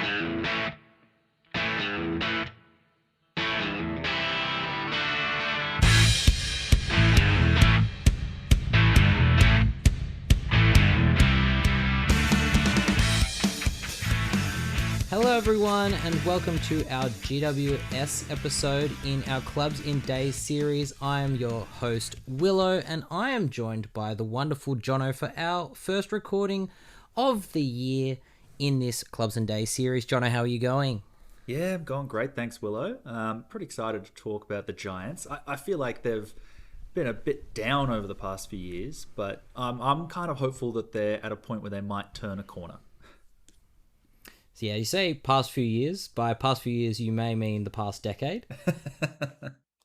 Hello everyone and welcome to our GWS episode in our Clubs in Days series. I am your host Willow and I am joined by the wonderful Jono for our first recording of the year in this Clubs in Days series. Jono, how are you going? Yeah, I'm going great. Thanks, Willow. Pretty excited to talk about the Giants. I feel like they've been a bit down over the past few years, but I'm kind of hopeful that they're at a point where they might turn a corner. So yeah, you say past few years. By past few years, you may mean the past decade.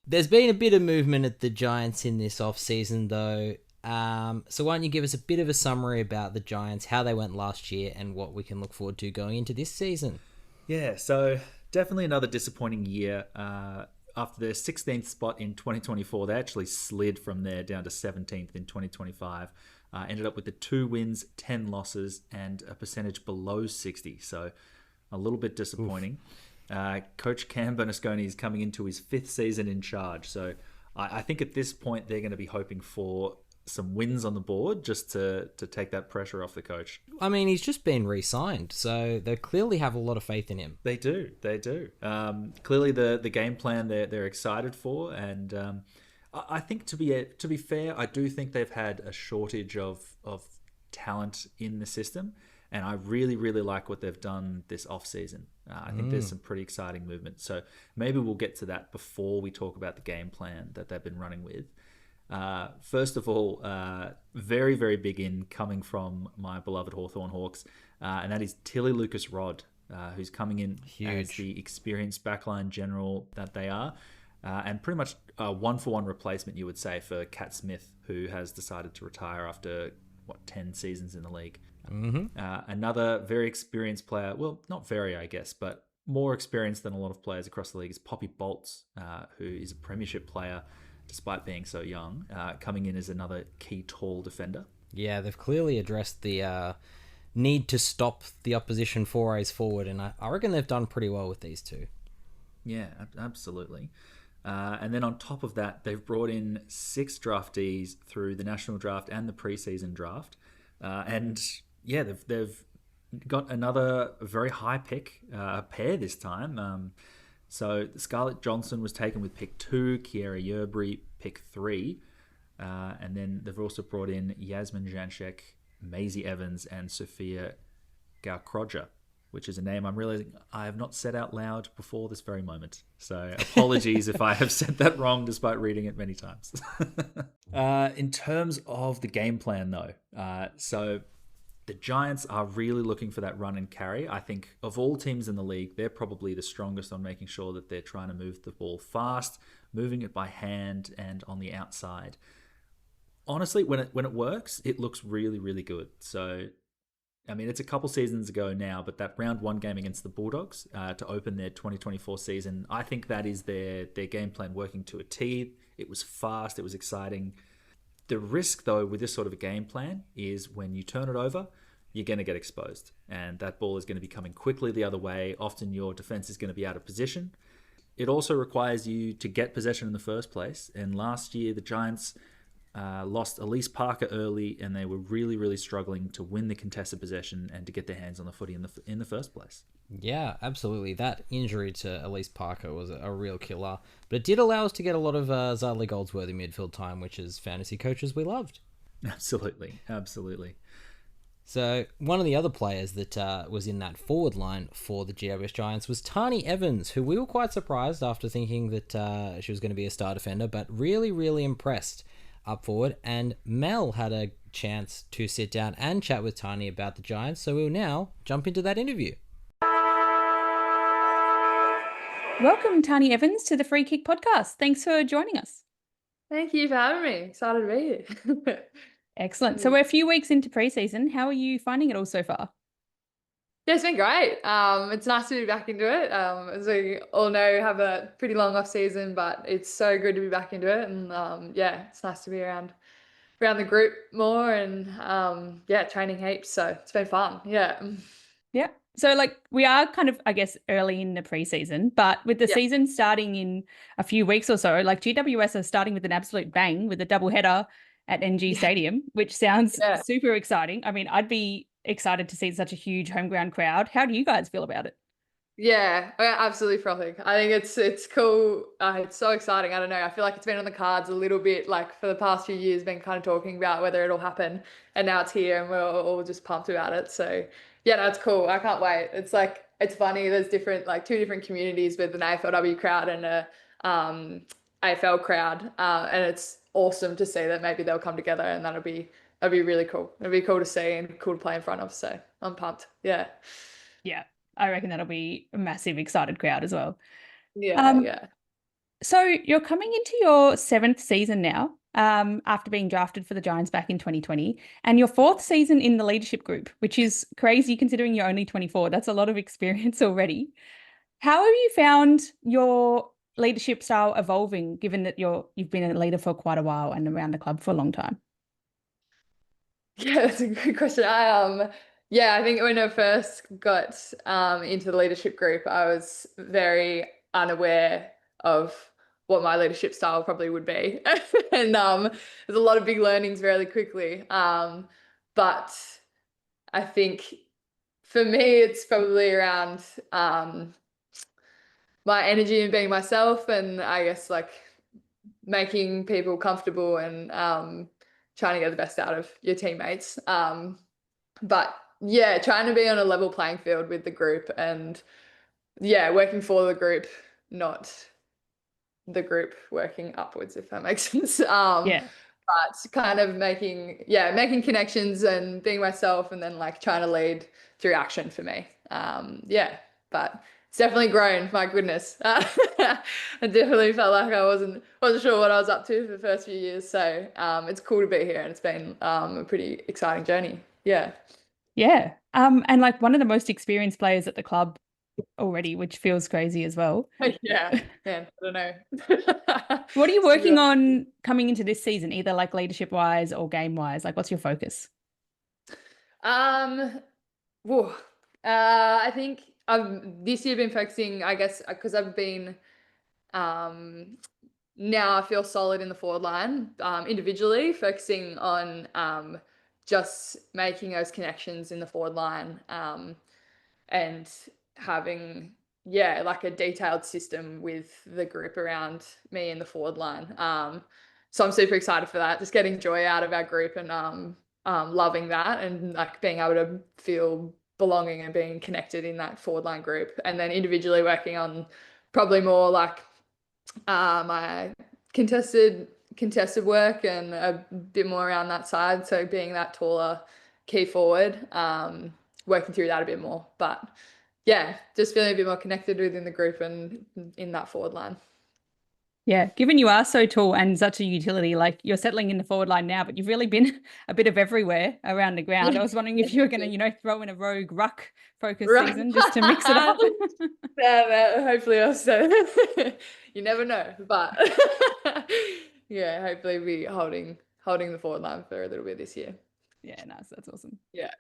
There's been a bit of movement at the Giants in this off-season, though. So why don't you give us a bit of a summary about the Giants, how they went last year, and what we can look forward to going into this season? Yeah, so definitely another disappointing year. After their 16th spot in 2024, they actually slid from there down to 17th in 2025. Ended up with the 2 wins, 10 losses, and a percentage below 60. So a little bit disappointing. Coach Cam Bernasconi is coming into his 5th season in charge. So I think at this point they're going to be hoping for some wins on the board just to take that pressure off the coach. I mean, he's just been re-signed, so they clearly have a lot of faith in him. They do. Clearly the game plan they're excited for, and I think to be fair, I do think they've had a shortage of talent in the system, and I really like what they've done this off season. I think there's some pretty exciting movement. So maybe we'll get to that before we talk about the game plan that they've been running with. First of all, very big in coming from my beloved Hawthorn Hawks, and that is Tilly Lucas-Rod, who's coming in as the experienced backline general that they are. And pretty much a 1-for-1 replacement, you would say, for Cat Smith, who has decided to retire after, 10 seasons in the league. Another very experienced player, well, not very, I guess, but more experienced than a lot of players across the league, is Poppy Bolts, who is a premiership player, despite being so young, coming in as another key tall defender. Yeah, they've clearly addressed the need to stop the opposition forays forward, and I reckon they've done pretty well with these two. Yeah, absolutely. And then on top of that, they've brought in 6 draftees through the national draft and the preseason draft. And yeah, they've got another very high pick, pair this time. So Scarlett Johnson was taken with pick 2, Kiera Yerbury pick 3. And then they've also brought in Yasmin Janšek, Maisie Evans, and Sophia Gaukroja, which is a name I'm realizing I have not said out loud before this very moment. So apologies if I have said that wrong despite reading it many times. In terms of the game plan, though, so the Giants are really looking for that run and carry. I think of all teams in the league, they're probably the strongest on making sure that they're trying to move the ball fast, moving it by hand and on the outside. Honestly, when it works, it looks really good. So I mean, it's a couple seasons ago now, but that round 1 game against the Bulldogs to open their 2024 season, I think that is their game plan working to a T. It was fast, it was exciting. The risk, though, with this sort of a game plan is when you turn it over, you're going to get exposed. And that ball is going to be coming quickly the other way. Often your defense is going to be out of position. It also requires you to get possession in the first place. And last year, the Giants lost Elise Parker early, and they were really struggling to win the contested possession and to get their hands on the footy in the first place. Yeah, absolutely. That injury to Elise Parker was a real killer, but it did allow us to get a lot of Zadley Goldsworthy midfield time, which as fantasy coaches we loved. Absolutely. So one of the other players that was in that forward line for the GWS Giants was Tarni Evans, who we were quite surprised after thinking that she was going to be a star defender, but really impressed up forward. And Mel had a chance to sit down and chat with Tarni about the Giants, so we'll now jump into that interview. Welcome, Tarni Evans, to the Free Kick podcast. Thanks for joining us. Thank you for having me. Excited to be here. Excellent. So we're a few weeks into preseason. How are you finding it all so far? Yeah, it's been great. It's nice to be back into it. As we all know, have a pretty long off season, but it's so good to be back into it. And yeah, it's nice to be around the group more and training heaps. So it's been fun. Yeah. Yeah. So like we are kind of, I guess, early in the preseason, but with the Yeah. season starting in a few weeks or so, like GWS are starting with an absolute bang with a double header at NG Yeah. Stadium, which sounds Yeah. super exciting. I mean, I'd be excited to see such a huge home ground crowd. How do you guys feel about it? Yeah, absolutely frothing. I think it's cool. It's so exciting. I don't know. I feel like it's been on the cards a little bit, like for the past few years, been kind of talking about whether it'll happen, and now it's here, and we're all just pumped about it. So yeah, that's cool. I can't wait. It's like it's funny. There's different like two different communities with an AFLW crowd and a AFL crowd, and it's awesome to see that maybe they'll come together, and that'll be really cool. It'll be cool to see and cool to play in front of. So I'm pumped. Yeah. Yeah, I reckon that'll be a massive excited crowd as well. Yeah, Um, yeah. so you're coming into your seventh season now, after being drafted for the Giants back in 2020, and your fourth season in the leadership group, which is crazy considering you're only 24. That's a lot of experience already. How have you found your leadership style evolving, given that you've been a leader for quite a while and around the club for a long time? Yeah, that's a good question. Yeah, I think when I first got into the leadership group, I was very unaware of what my leadership style probably would be. And there's a lot of big learnings really quickly. But I think for me it's probably around my energy and being myself, and I guess like making people comfortable and trying to get the best out of your teammates. But yeah, trying to be on a level playing field with the group, and yeah, working for the group, not the group working upwards, if that makes sense. Yeah. But kind of making connections and being myself, and then like trying to lead through action for me. Yeah, but it's definitely grown. My goodness, I definitely felt like I wasn't sure what I was up to for the first few years. So it's cool to be here, and it's been a pretty exciting journey. Yeah. Yeah. And like one of the most experienced players at the club already, which feels crazy as well. Yeah, man, I don't know. What are you To be working honest. on coming into this season, either like leadership wise or game wise? Like, what's your focus? Um, whoa. I think I've this year been focusing, I guess, because I've been um now I feel solid in the forward line, individually, focusing on just making those connections in the forward line, and having like a detailed system with the group around me in the forward line. So I'm super excited for that, just getting joy out of our group, and loving that, and like being able to feel belonging and being connected in that forward line group, and then individually working on probably more like my contested work and a bit more around that side. So being that taller key forward, working through that a bit more. But yeah, just feeling a bit more connected within the group and in that forward line. Yeah, given you are so tall and such a utility, like you're settling in the forward line now, but you've really been a bit of everywhere around the ground. I Yeah. was wondering if you were going to, throw in a rogue ruck focus Right. season just to mix it up. Yeah, hopefully I'll say you never know. But yeah, hopefully be holding the forward line for a little bit this year. Yeah, nice. That's awesome. Yeah.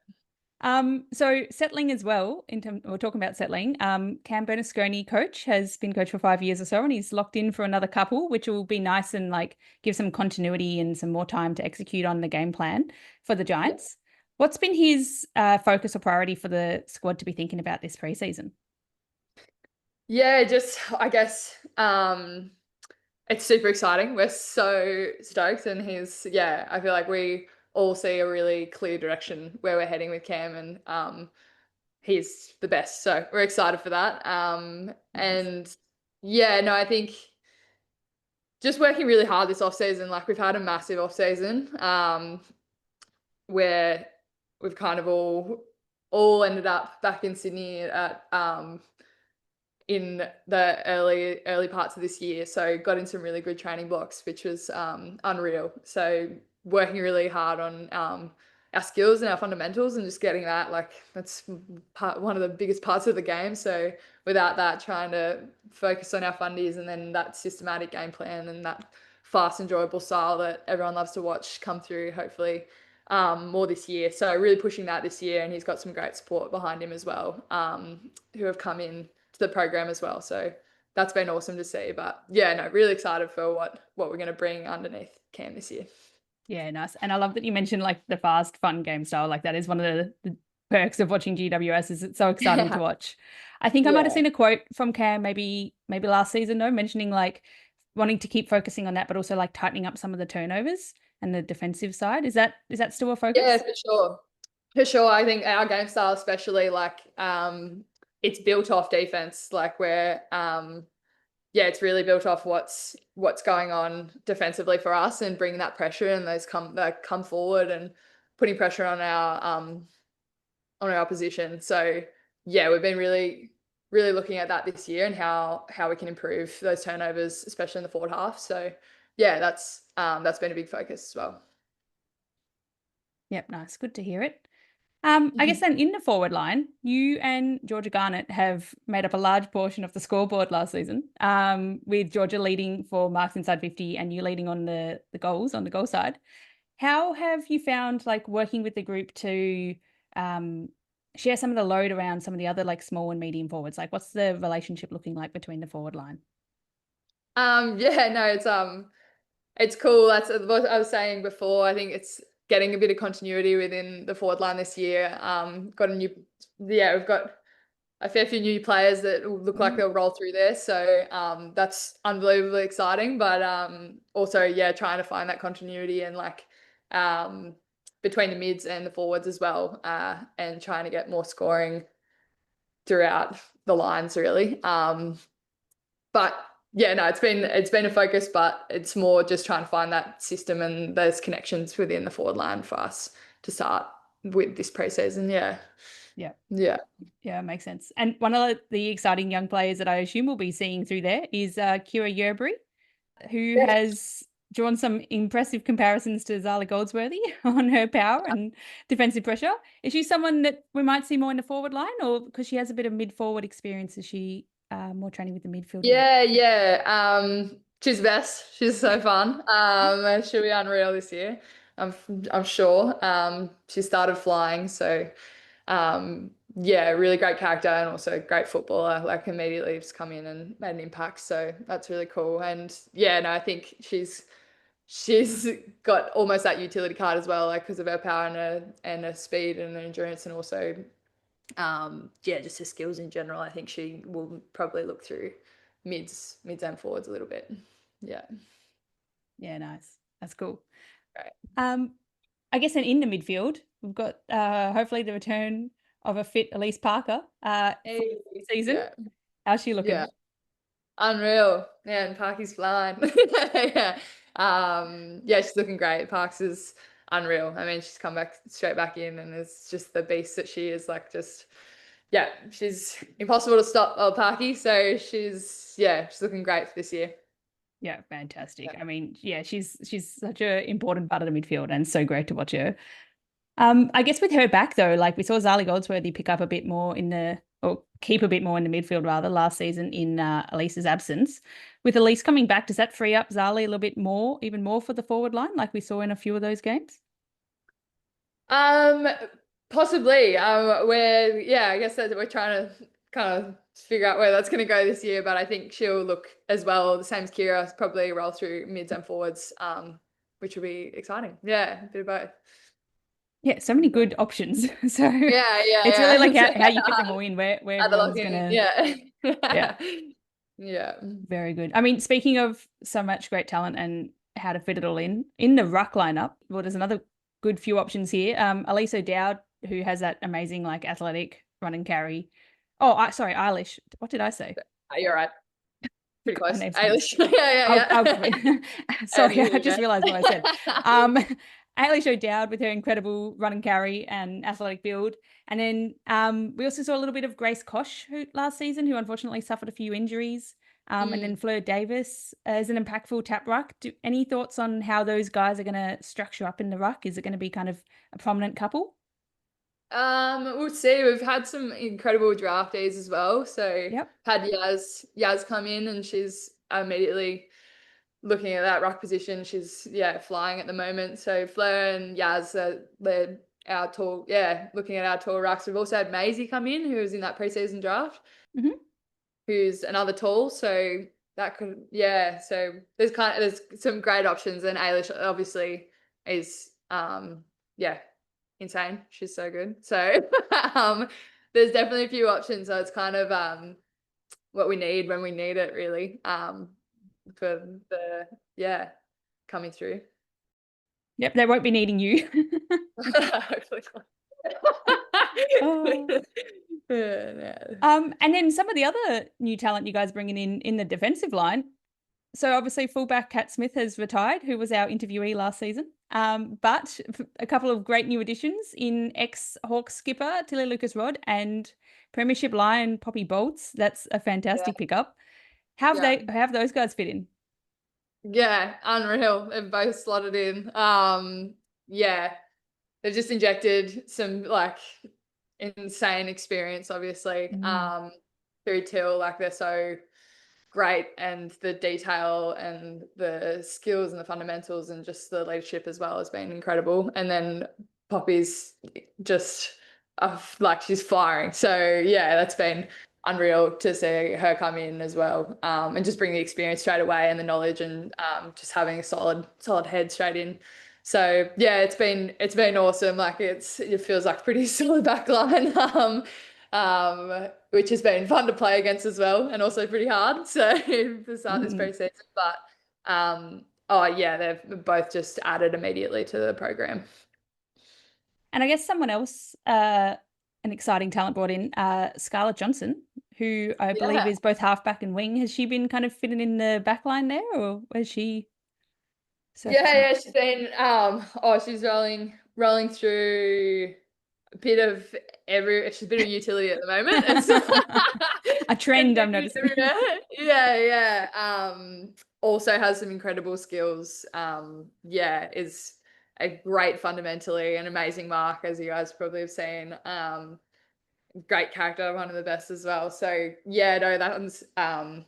So settling as well, we're talking about settling. Cam Bernasconi, coach, has been coach for 5 years or so, and he's locked in for another couple, which will be nice and like give some continuity and some more time to execute on the game plan for the Yeah. Giants. What's been his focus or priority for the squad to be thinking about this preseason? Yeah, just I guess it's super exciting. We're so stoked, and I feel like we all see a really clear direction where we're heading with Cam, and he's the best. So we're excited for that. Nice. And yeah, no, I think just working really hard this off season. Like we've had a massive off season, where we've kind of all ended up back in Sydney at in the early parts of this year. So got in some really good training blocks, which was unreal. So working really hard on our skills and our fundamentals, and just getting that, like that's one of the biggest parts of the game. So without that, trying to focus on our fundies, and then that systematic game plan and that fast, enjoyable style that everyone loves to watch come through, hopefully more this year. So really pushing that this year, and he's got some great support behind him as well, who have come in to the program as well. So that's been awesome to see. But yeah, no, really excited for what we're going to bring underneath Cam this year. Yeah, nice. And I love that you mentioned like the fast, fun game style. Like that is one of the perks of watching GWS, is it's so exciting to watch. I think I might have seen a quote from Cam maybe last season though, mentioning like wanting to keep focusing on that, but also like tightening up some of the turnovers and the defensive side. Is that still a focus? Yeah, for sure. For sure. I think our game style, especially, like, it's built off defense. Like we're yeah, it's really built off what's going on defensively for us, and bringing that pressure and those come forward and putting pressure on our opposition. So yeah, we've been really looking at that this year, and how we can improve those turnovers, especially in the forward half. So yeah, that's been a big focus as well. Yep, nice. Good to hear it. I guess then in the forward line, you and Georgia Garnett have made up a large portion of the scoreboard last season, with Georgia leading for marks inside 50 and you leading on the goals on the goal side. How have you found like working with the group to share some of the load around some of the other like small and medium forwards? Like what's the relationship looking like between the forward line? Yeah, no, it's cool. That's what I was saying before. I think it's getting a bit of continuity within the forward line this year. We've got a fair few new players that look like they'll roll through there. So that's unbelievably exciting. But also, yeah, trying to find that continuity and like between the mids and the forwards as well, and trying to get more scoring throughout the lines, really. But yeah, no, it's been a focus, but it's more just trying to find that system and those connections within the forward line for us to start with this preseason. Yeah. Yeah, makes sense. And one of the exciting young players that I assume we'll be seeing through there is Kira Yerbury, who has drawn some impressive comparisons to Zala Goldsworthy on her power and defensive pressure. Is she someone that we might see more in the forward line, or because she has a bit of mid-forward experience, is she more training with the midfield? Yeah. She's the best. She's so fun. She'll be unreal this year. I'm sure. She started flying, so yeah, really great character and also great footballer. Like immediately just come in and made an impact. So that's really cool. And yeah, no, I think she's got almost that utility card as well, like because of her power and her speed and her endurance, and also just her skills in general. I think she will probably look through mids and forwards a little bit. Yeah, nice. That's cool. Right. I guess then in the midfield we've got hopefully the return of a fit Elise Parker season. Yeah. How's she looking? Yeah, unreal. Yeah, and Parky's flying. Yeah. She's looking great. Parks is unreal. I mean, she's come back straight back in and is just the beast that she is. Like, just she's impossible to stop, Parky. So she's looking great for this year. Yeah, fantastic. Yeah. I mean, yeah, she's such an important part of the midfield and so great to watch her. I guess with her back though, like we saw Zali Goldsworthy pick up a bit more keep a bit more in the midfield rather last season in Elise's absence. With Elise coming back, does that free up Zali a little bit more, even more for the forward line, like we saw in a few of those games? Possibly. I guess that we're trying to kind of figure out where that's going to go this year, but I think she'll look as well, the same as Kira, probably roll through mids and forwards, which will be exciting. Yeah, a bit of both. Yeah, so many good options. So it's really like how you fit them all in, where everyone's gonna yeah. Very good. I mean, speaking of so much great talent and how to fit it all in the ruck lineup, well, there's another good few options here. Elise O'Dowd, who has that amazing like athletic run and carry. Oh, sorry, Eilish. What did I say? You're right. Pretty close. Eilish. Sorry, I just realized what I said. Eilish O'Dowd with her incredible run and carry and athletic build. And then we also saw a little bit of Grace Koch last season, who unfortunately suffered a few injuries. And then Fleur Davis as an impactful tap ruck. Any thoughts on how those guys are going to structure up in the ruck? Is it going to be kind of a prominent couple? We'll see. We've had some incredible draftees as well. So had Yaz come in, and she's immediately looking at that ruck position, she's flying at the moment. So Fleur and Yaz, they're our tall, looking at our tall rucks. We've also had Maisie come in, who was in that preseason draft, who's another tall. So that could, so there's some great options. And Ailish obviously is, insane. She's so good. So there's definitely a few options. So it's kind of what we need when we need it, really, for the, coming through. Yep, they won't be needing you. Hopefully not. Oh. And then some of the other new talent you guys bringing in the defensive line. So obviously fullback Kat Smith has retired, who was our interviewee last season. But a couple of great new additions in ex-Hawks skipper Tilly Lucas-Rod and Premiership Lion Poppy Bolts. That's a fantastic pickup. How have those guys fit in? Yeah, unreal. They've both slotted in. They've just injected some like insane experience, obviously, through Till. Like, they're so great, and the detail and the skills and the fundamentals and just the leadership as well has been incredible. And then Poppy's just like, she's firing. So yeah, that's been unreal to see her come in as well, and just bring the experience straight away and the knowledge, and just having a solid head straight in. So yeah, it's been awesome. Like, it feels like a pretty solid back line, which has been fun to play against as well, and also pretty hard. So to start this preseason, but they've both just added immediately to the program. And I guess someone else, an exciting talent brought in, Scarlett Johnson, who I believe is both halfback and wing. Has she been kind of fitting in the back line there, or has she? She's been she's rolling through a bit of she's a bit of utility at the moment. A trend I'm noticing. Also has some incredible skills. Is a great fundamentally, an amazing mark, as you guys probably have seen. Great character, one of the best as well. So that one's glad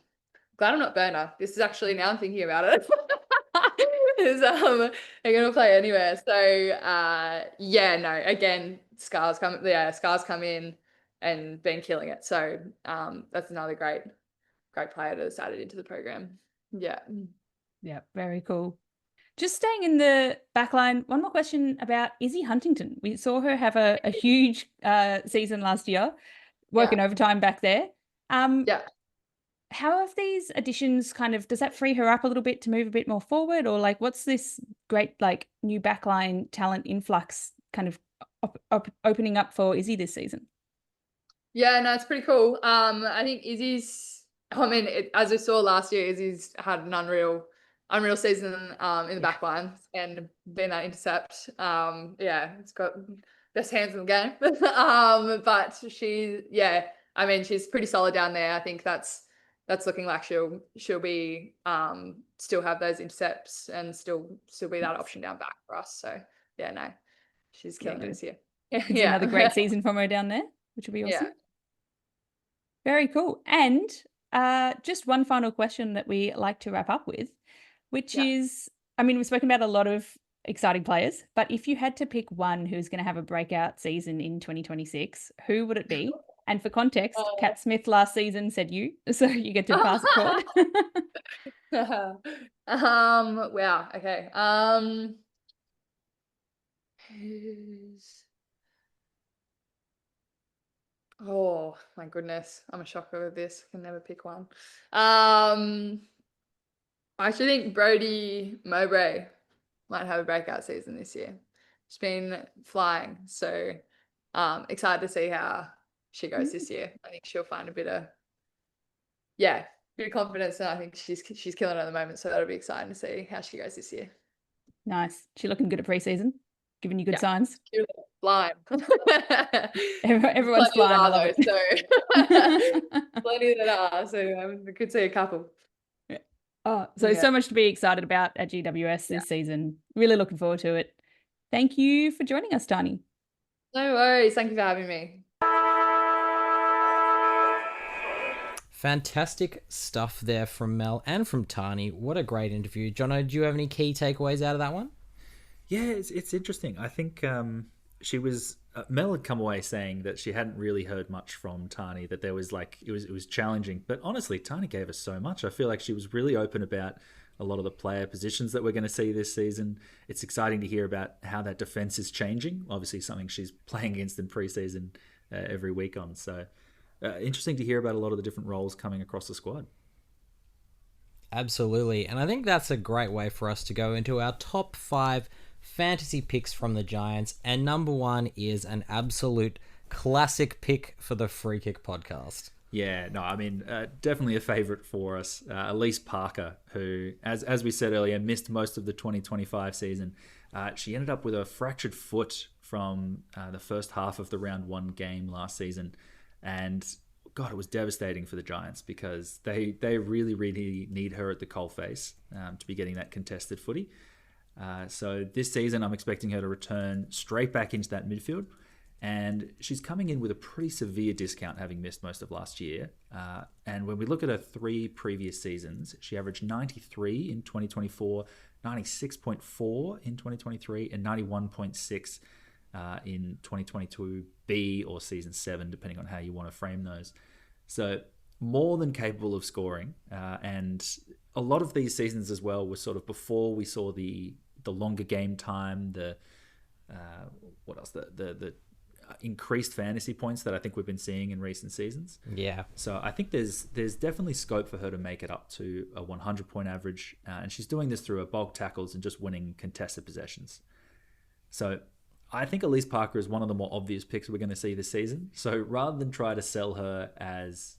I'm not burner. This is actually, now I'm thinking about it. Is they're gonna play anywhere. So again, Scar's come in and been killing it. So that's another great player that's added into the program. Yeah, very cool. Just staying in the backline, one more question about Izzy Huntington. We saw her have a huge season last year, working overtime back there. How have these additions does that free her up a little bit to move a bit more forward, or like, what's this great like new backline talent influx kind of opening up for Izzy this season? Yeah, no, it's pretty cool. I think Izzy's, as we saw last year, Izzy's had an unreal season in the back line, and being that intercept, it's got best hands in the game. But she's pretty solid down there. I think that's looking like she'll be still have those intercepts and still be that option down back for us. So she's killing it this year. Another great season from her down there, which will be awesome. Very cool. And just one final question that we like to wrap up with, which is, we've spoken about a lot of exciting players, but if you had to pick one who's going to have a breakout season in 2026, who would it be? And for context, Kat Smith last season said you, so you get to pass the forward. Wow. Okay. Oh my goodness, I'm a shocker with this. I can never pick one. I actually think Brodie Mowbray might have a breakout season this year. She's been flying, so excited to see how she goes this year. I think she'll find a bit of confidence, and I think she's killing it at the moment. So that'll be exciting to see how she goes this year. Nice. She looking good at preseason, giving you good signs. Flying. Everyone's flying. I love it. So plenty that are. So we could see a couple. So much to be excited about at GWS this season. Really looking forward to it. Thank you for joining us, Tarni. No worries. Thank you for having me. Fantastic stuff there from Mel and from Tarni. What a great interview. Jono, do you have any key takeaways out of that one? Yeah, it's interesting. I think she was Mel had come away saying that she hadn't really heard much from Tarni, that there was like it was challenging. But honestly, Tarni gave us so much. I feel like she was really open about a lot of the player positions that we're going to see this season. It's exciting to hear about how that defense is changing. Obviously, something she's playing against in preseason every week on. So interesting to hear about a lot of the different roles coming across the squad. Absolutely. And I think that's a great way for us to go into our top 5 fantasy picks from the Giants. And number 1 is an absolute classic pick for the Free Kick podcast. Yeah, no, I mean, definitely a favourite for us. Elise Parker, who, as we said earlier, missed most of the 2025 season. She ended up with a fractured foot from the first half of the round 1 game last season. And, God, it was devastating for the Giants because they really, really need her at the coalface to be getting that contested footy. So this season, I'm expecting her to return straight back into that midfield. And she's coming in with a pretty severe discount, having missed most of last year. And when we look at her 3 previous seasons, she averaged 93 in 2024, 96.4 in 2023, and 91.6 in 2022 B or season 7, depending on how you want to frame those. So more than capable of scoring. And a lot of these seasons as well were sort of before we saw the longer game time, the increased fantasy points that I think we've been seeing in recent seasons. Yeah. So I think there's definitely scope for her to make it up to a 100-point average. And she's doing this through her bulk tackles and just winning contested possessions. So I think Elise Parker is one of the more obvious picks we're going to see this season. So rather than try to sell her as,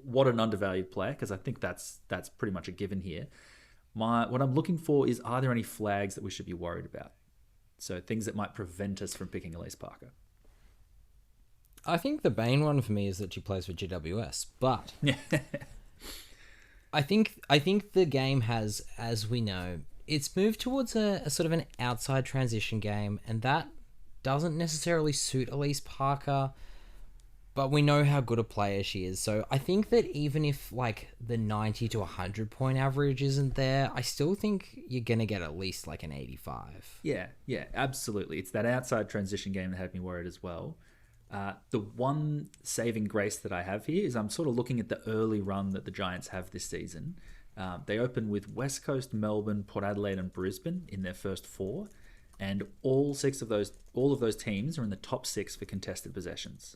what an undervalued player, because I think that's pretty much a given here. What I'm looking for is, are there any flags that we should be worried about? So things that might prevent us from picking Elise Parker. I think the main one for me is that she plays for GWS, but I think the game has, as we know, it's moved towards a sort of an outside transition game, and that doesn't necessarily suit Elise Parker, but we know how good a player she is. So I think that even if like the 90 to 100 point average isn't there, I still think you're going to get at least like an 85. Yeah, absolutely. It's that outside transition game that had me worried as well. The one saving grace that I have here is I'm sort of looking at the early run that the Giants have this season. They open with West Coast, Melbourne, Port Adelaide and Brisbane in their first 4. And all of those teams are in the top 6 for contested possessions.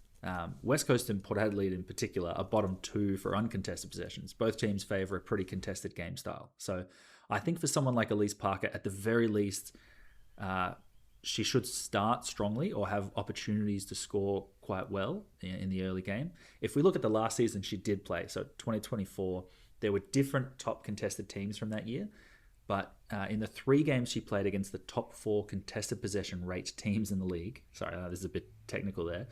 West Coast and Port Adelaide in particular are bottom 2 for uncontested possessions. Both teams favour a pretty contested game style. So I think for someone like Elise Parker, at the very least, she should start strongly or have opportunities to score quite well in the early game. If we look at the last season she did play, so 2024, there were different top contested teams from that year. But in the 3 games she played against the top 4 contested possession rate teams in the league, sorry, this is a bit technical there,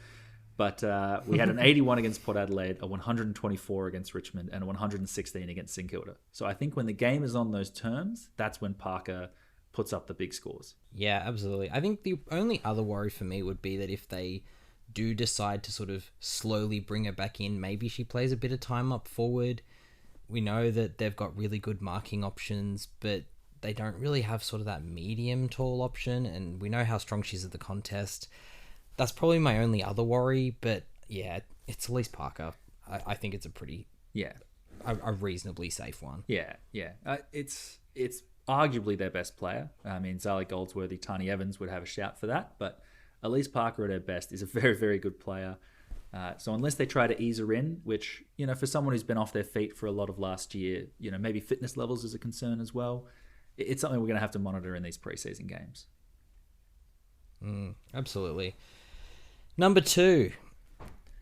but we had an 81 against Port Adelaide, a 124 against Richmond, and a 116 against St Kilda. So I think when the game is on those terms, that's when Parker puts up the big scores. Yeah, absolutely. I think the only other worry for me would be that if they do decide to sort of slowly bring her back in, maybe she plays a bit of time up forward. We know that they've got really good marking options, but they don't really have sort of that medium tall option, and we know how strong she is at the contest. That's probably my only other worry, but yeah, it's Elise Parker. I think it's a pretty a reasonably safe one. Yeah. It's arguably their best player. I mean, Zali Goldsworthy, Tarni Evans would have a shout for that, but Elise Parker at her best is a very, very good player. So unless they try to ease her in, which, for someone who's been off their feet for a lot of last year, maybe fitness levels is a concern as well. It's something we're going to have to monitor in these preseason games. Absolutely. Number 2,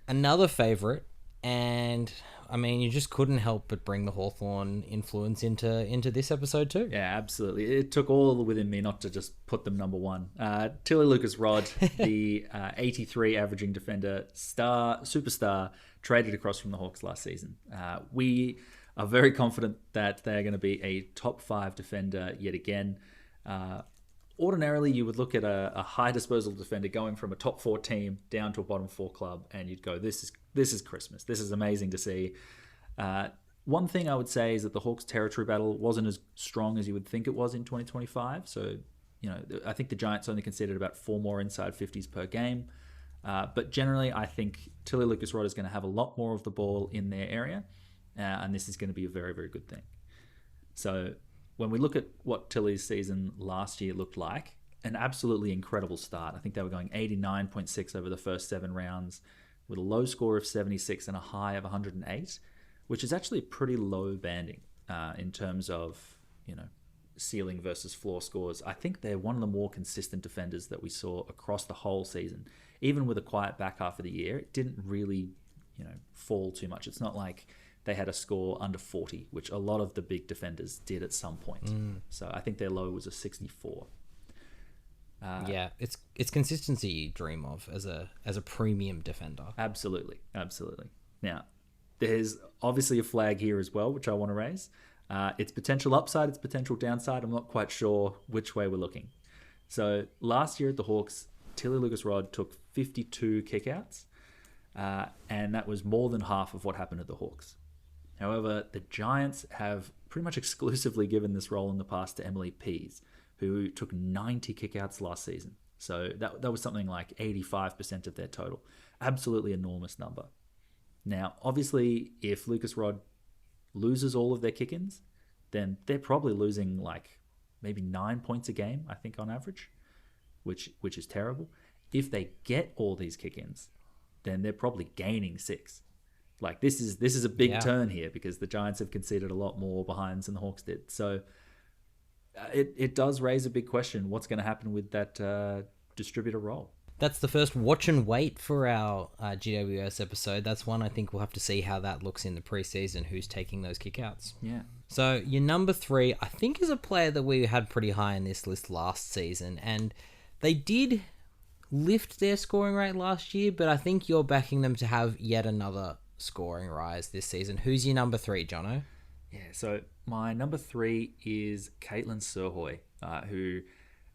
another favourite, and I mean, you just couldn't help but bring the Hawthorn influence into this episode too. Yeah, absolutely. It took all within me not to just put them number 1. Tilly Lucas-Rod, the 83 averaging defender, superstar, traded across from the Hawks last season. We are very confident that they're going to be a top 5 defender yet again. ordinarily you would look at a high disposal defender going from a top 4 team down to a bottom 4 club, and you'd go, this is Christmas. This is amazing to see. One thing I would say is that the Hawks' territory battle wasn't as strong as you would think it was in 2025. So, I think the Giants only conceded about 4 more inside 50s per game. But generally, I think Tilly Lucas-Rod is going to have a lot more of the ball in their area, and this is going to be a very, very good thing. So when we look at what Tilly's season last year looked like, an absolutely incredible start. I think they were going 89.6 over the first 7 rounds with a low score of 76 and a high of 108, which is actually a pretty low banding in terms of, ceiling versus floor scores. I think they're one of the more consistent defenders that we saw across the whole season. Even with a quiet back half of the year, it didn't really, fall too much. It's not like they had a score under 40, which a lot of the big defenders did at some point. So I think their low was a 64. Yeah, it's consistency you dream of as a premium defender. Absolutely. Now, there's obviously a flag here as well, which I want to raise. Its potential upside, its potential downside, I'm not quite sure which way we're looking. So last year at the Hawks, Tilly Lucas-Rod took 52 kickouts, and that was more than half of what happened at the Hawks. However, the Giants have pretty much exclusively given this role in the past to Emily Pease, who took 90 kickouts last season. So that was something like 85% of their total. Absolutely enormous number. Now, obviously, if Lucas-Rod loses all of their kick-ins, then they're probably losing like maybe 9 points a game, I think, on average, which is terrible. If they get all these kick-ins, then they're probably gaining 6. Like this is a big turn here because the Giants have conceded a lot more behinds than the Hawks did. So it does raise a big question. What's going to happen with that distributor role? That's the first watch and wait for our GWS episode. That's one I think we'll have to see how that looks in the preseason, who's taking those kickouts. Yeah. So your number 3, I think, is a player that we had pretty high in this list last season, and they did lift their scoring rate last year, but I think you're backing them to have yet another scoring rise this season. Who's your number 3, Jono? Yeah, so my number 3 is Caitlin Surhoy, who,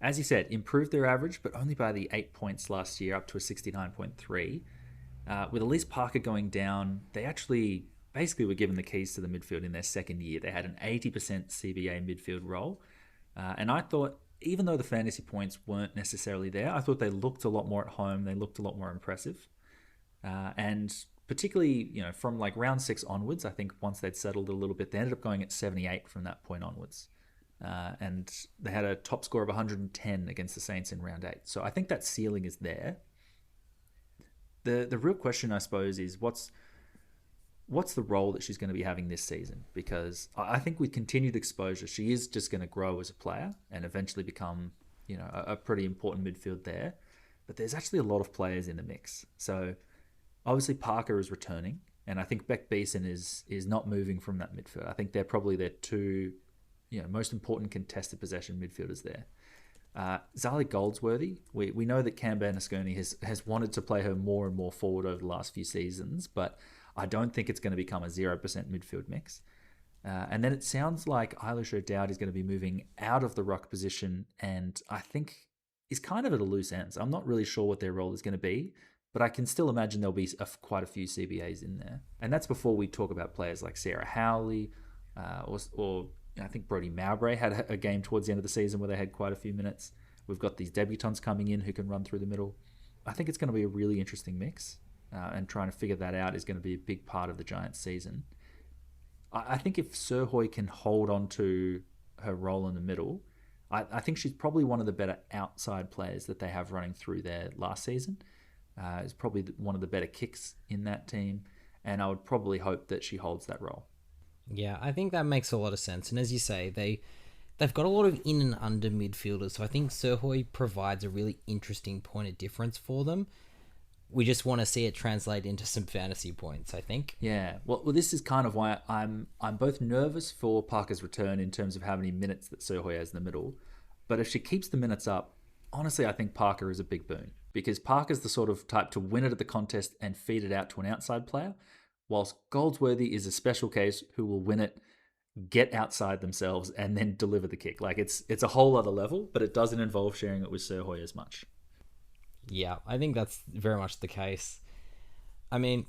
as you said, improved their average, but only by the 8 points last year, up to a 69.3. With Elise Parker going down, they actually basically were given the keys to the midfield in their second year. They had an 80% CBA midfield role. And I thought, even though the fantasy points weren't necessarily there, I thought they looked a lot more at home. They looked a lot more impressive. And particularly, from like round 6 onwards, I think once they'd settled a little bit, they ended up going at 78 from that point onwards. And they had a top score of 110 against the Saints in round 8. So I think that ceiling is there. The real question, I suppose, is what's the role that she's going to be having this season? Because I think with continued exposure, she is just going to grow as a player and eventually become, a pretty important midfield there. But there's actually a lot of players in the mix. So obviously Parker is returning, and I think Beck Beeson is not moving from that midfield. I think they're probably their 2 most important contested possession midfielders there. Zali Goldsworthy, we know that Cam Bernasconi has wanted to play her more and more forward over the last few seasons, but I don't think it's going to become a 0% midfield mix. And then it sounds like Eilish O'Dowd is going to be moving out of the ruck position, and I think is kind of at a loose end. So I'm not really sure what their role is going to be, but I can still imagine there'll be quite a few CBAs in there. And that's before we talk about players like Sarah Howley or I think Brodie Mowbray had a game towards the end of the season where they had quite a few minutes. We've got these debutants coming in who can run through the middle. I think it's going to be a really interesting mix, and trying to figure that out is going to be a big part of the Giants' season. I think if Surhoy can hold on to her role in the middle, I think she's probably one of the better outside players that they have running through there last season. Is probably one of the better kicks in that team, and I would probably hope that she holds that role. Yeah, I think that makes a lot of sense. And as you say, they've got a lot of in and under midfielders, so I think Surhoy provides a really interesting point of difference for them. We just want to see it translate into some fantasy points, I think. Yeah, well, this is kind of why I'm both nervous for Parker's return in terms of how many minutes that Surhoy has in the middle, but if she keeps the minutes up, honestly, I think Parker is a big boon, because Parker's the sort of type to win it at the contest and feed it out to an outside player, whilst Goldsworthy is a special case who will win it get outside themselves, and then deliver the kick. Like it's a whole other level, but it doesn't involve sharing it with Sir Hoy as much. Yeah, I think that's very much the case. I mean,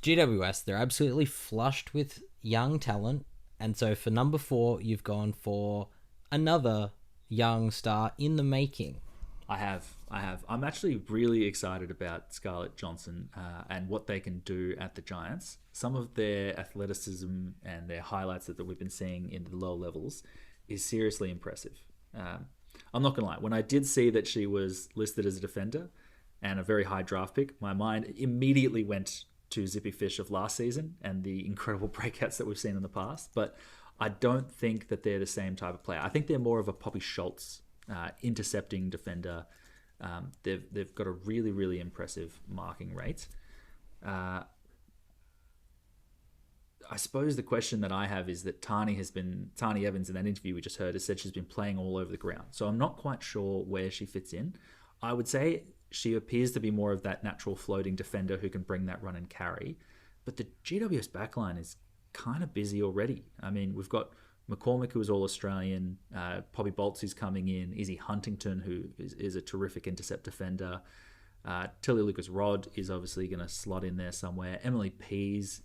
GWS, they're absolutely flushed with young talent. And so for number 4, you've gone for another young star in the making. I have. I'm actually really excited about Scarlett Johnson and what they can do at the Giants. Some of their athleticism and their highlights that we've been seeing in the lower levels is seriously impressive. I'm not going to lie. When I did see that she was listed as a defender and a very high draft pick, my mind immediately went to Zippy Fish of last season and the incredible breakouts that we've seen in the past. But I don't think that they're the same type of player. I think they're more of a Poppy Schultz intercepting defender. They've got a really, really impressive marking rate. I suppose the question that I have is that Tarni Evans in that interview we just heard has said she's been playing all over the ground. So I'm not quite sure where she fits in. I would say she appears to be more of that natural floating defender who can bring that run and carry. But the GWS backline is kind of busy already. I mean, we've got McCormick, who is All-Australian, Poppy Boltz, who's coming in, Izzy Huntington, who is a terrific intercept defender. Tilly Lucas-Rod is obviously going to slot in there somewhere. Emily Pease,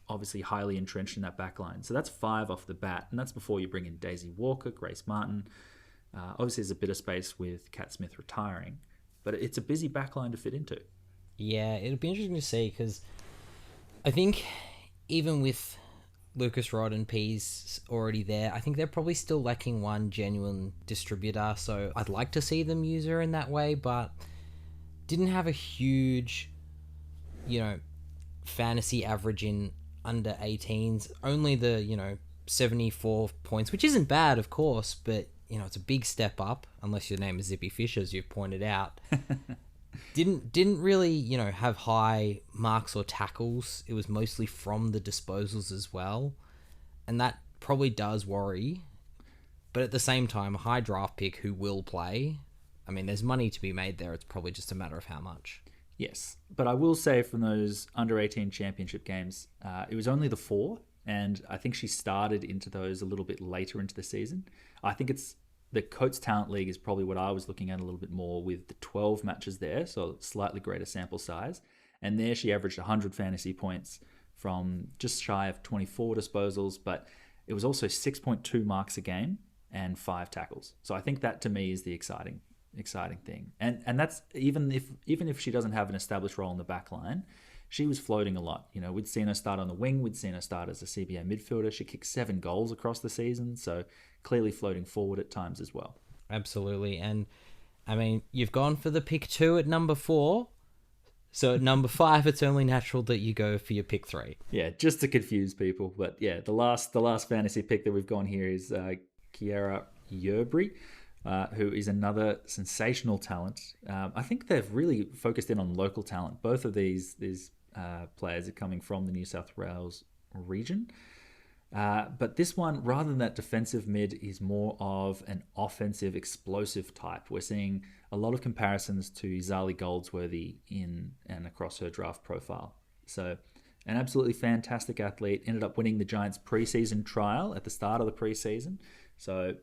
obviously highly entrenched in that backline. So that's 5 off the bat, and that's before you bring in Daisy Walker, Grace Martin. Obviously, there's a bit of space with Kat Smith retiring, but it's a busy backline to fit into. Yeah, it'll be interesting to see because I think even with Lucas Rod and Pease already there, I think they're probably still lacking one genuine distributor. So I'd like to see them use her in that way, but didn't have a huge, fantasy average in under 18s. Only the, 74 points, which isn't bad, of course, but, it's a big step up, unless your name is Zippy Fish, as you've pointed out. Didn't really, have high marks or tackles. It was mostly from the disposals as well. And that probably does worry. But at the same time, a high draft pick who will play, I mean, there's money to be made there. It's probably just a matter of how much. Yes. But I will say from those under-18 championship games, it was only the 4. And I think she started into those a little bit later into the season. I think it's the Coates Talent League is probably what I was looking at a little bit more with the 12 matches there, so slightly greater sample size. And there she averaged 100 fantasy points from just shy of 24 disposals, but it was also 6.2 marks a game and 5 tackles. So I think that to me is the exciting thing. And that's even if she doesn't have an established role in the back line, she was floating a lot. We'd seen her start on the wing. We'd seen her start as a CBA midfielder. She kicked 7 goals across the season, so clearly floating forward at times as well. Absolutely. And, I mean, you've gone for the pick 2 at number 4. So at number 5, it's only natural that you go for your pick 3. Yeah, just to confuse people. But yeah, the last fantasy pick that we've gone here is Kiera Yerbury, who is another sensational talent. I think they've really focused in on local talent. Both of these players are coming from the New South Wales region. But this one, rather than that defensive mid, is more of an offensive, explosive type. We're seeing a lot of comparisons to Zali Goldsworthy in and across her draft profile. So an absolutely fantastic athlete, ended up winning the Giants preseason trial at the start of the preseason. So,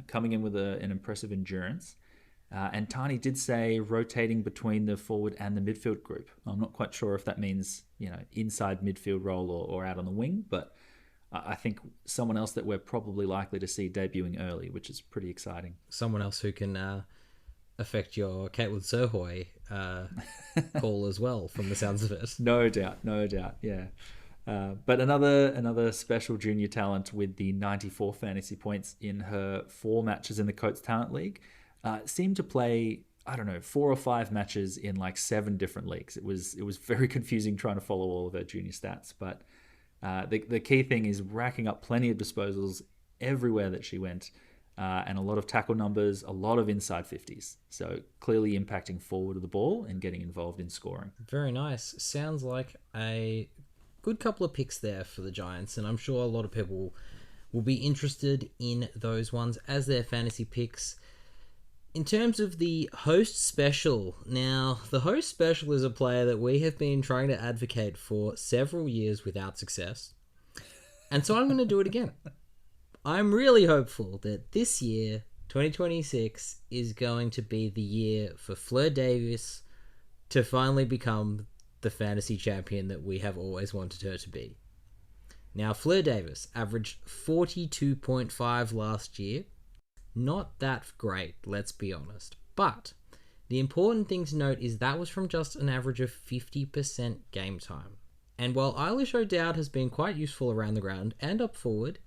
coming in with an impressive endurance. And Tarni did say rotating between the forward and the midfield group. I'm not quite sure if that means, inside midfield role or out on the wing, but I think someone else that we're probably likely to see debuting early, which is pretty exciting. Someone else who can affect your Caitlin Surhoy call as well, from the sounds of it. No doubt, yeah. But another special junior talent with the 94 fantasy points in her 4 matches in the Coates Talent League. Seemed to play, 4 or 5 matches in like 7 different leagues. It was very confusing trying to follow all of her junior stats, but the key thing is racking up plenty of disposals everywhere that she went, and a lot of tackle numbers, a lot of inside 50s. So clearly impacting forward of the ball and getting involved in scoring. Very nice. Sounds like a good couple of picks there for the Giants, and I'm sure a lot of people will be interested in those ones as their fantasy picks. In terms of the host special, now the host special is a player that we have been trying to advocate for several years without success. And so I'm going to do it again. I'm really hopeful that this year, 2026, is going to be the year for Fleur Davis to finally become the fantasy champion that we have always wanted her to be. Now, Fleur Davis averaged 42.5 last year. Not that great, let's be honest. But the important thing to note is that was from just an average of 50% game time. And while Eilish O'Dowd has been quite useful around the ground and up forward,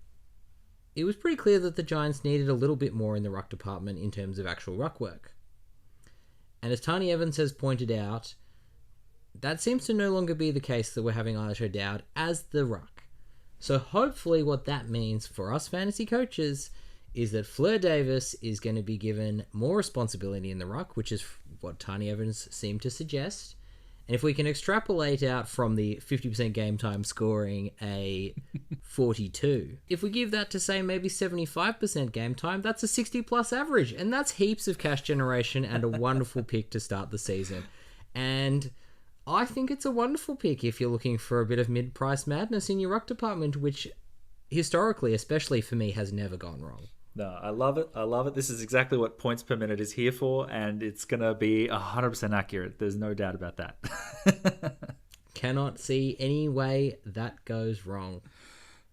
it was pretty clear that the Giants needed a little bit more in the ruck department in terms of actual ruck work. And as Tarni Evans has pointed out, that seems to no longer be the case that we're having Eilish O'Dowd as the ruck. So hopefully what that means for us fantasy coaches is that Fleur Davis is going to be given more responsibility in the ruck, which is what Tarni Evans seemed to suggest. And if we can extrapolate out from the 50% game time scoring a 42, if we give that to, say, maybe 75% game time, that's a 60-plus average. And that's heaps of cash generation and a wonderful pick to start the season. And I think it's a wonderful pick if you're looking for a bit of mid-price madness in your ruck department, which historically, especially for me, has never gone wrong. No, I love it. I love it. This is exactly what points per minute is here for, and it's going to be 100% accurate. There's no doubt about that. Cannot see any way that goes wrong.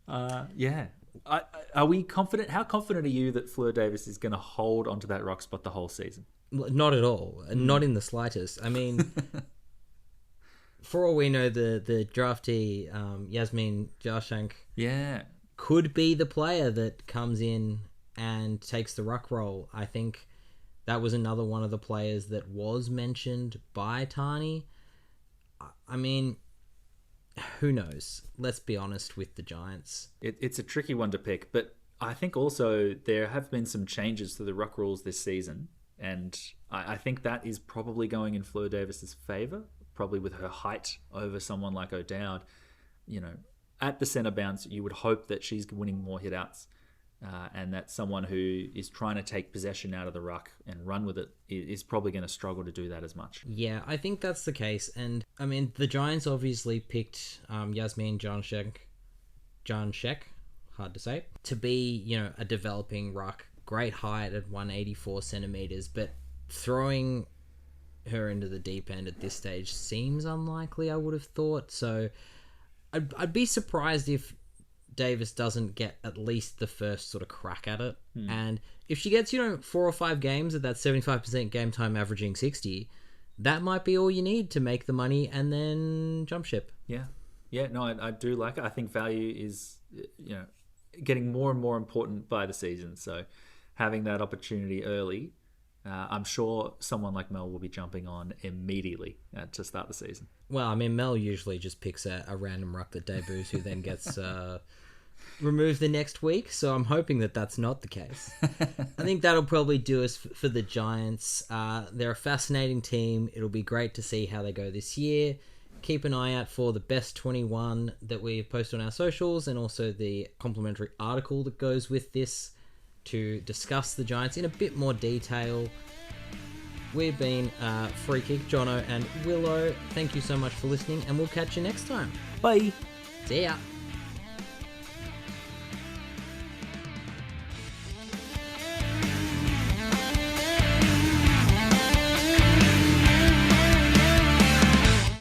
Yeah. Are we confident? How confident are you that Fleur Davis is going to hold onto that rock spot the whole season? Not at all. Not in the slightest. I mean, for all we know, the draftee, Yasmin Jarshank, could be the player that comes in and takes the ruck role. I think that was another one of the players that was mentioned by Tarni. I mean, who knows? Let's be honest with the Giants. It's a tricky one to pick, but I think also there have been some changes to the ruck rules this season, and I think that is probably going in Fleur Davis's favour, probably with her height over someone like O'Dowd. You know, at the centre bounce, you would hope that she's winning more hit-outs. And that someone who is trying to take possession out of the ruck and run with it is probably going to struggle to do that as much. Yeah, I think that's the case. And, I mean, the Giants obviously picked Yasmin Jarshank, hard to say, to be, you know, a developing ruck. Great height at 184 centimetres, but throwing her into the deep end at this stage seems unlikely, I would have thought. So I'd be surprised if Davis doesn't get at least the first sort of crack at it. And if she gets, 4 or 5 games at that 75% game time averaging 60, that might be all you need to make the money and then jump ship. No, I do like it. I think value is getting more and more important by the season, so having that opportunity early, I'm sure someone like Mel will be jumping on immediately to start the season. Well, I mean, Mel usually just picks a random ruck that debuts who then gets removed the next week, so I'm hoping that that's not the case. I think that'll probably do us for the Giants. They're a fascinating team. It'll be great to see how they go this year. Keep an eye out for the best 21 that we post on our socials, and also the complimentary article that goes with this to discuss the Giants in a bit more detail. We've been Free Kick, Jono and Willow. Thank you so much for listening, and we'll catch you next time. Bye. See ya.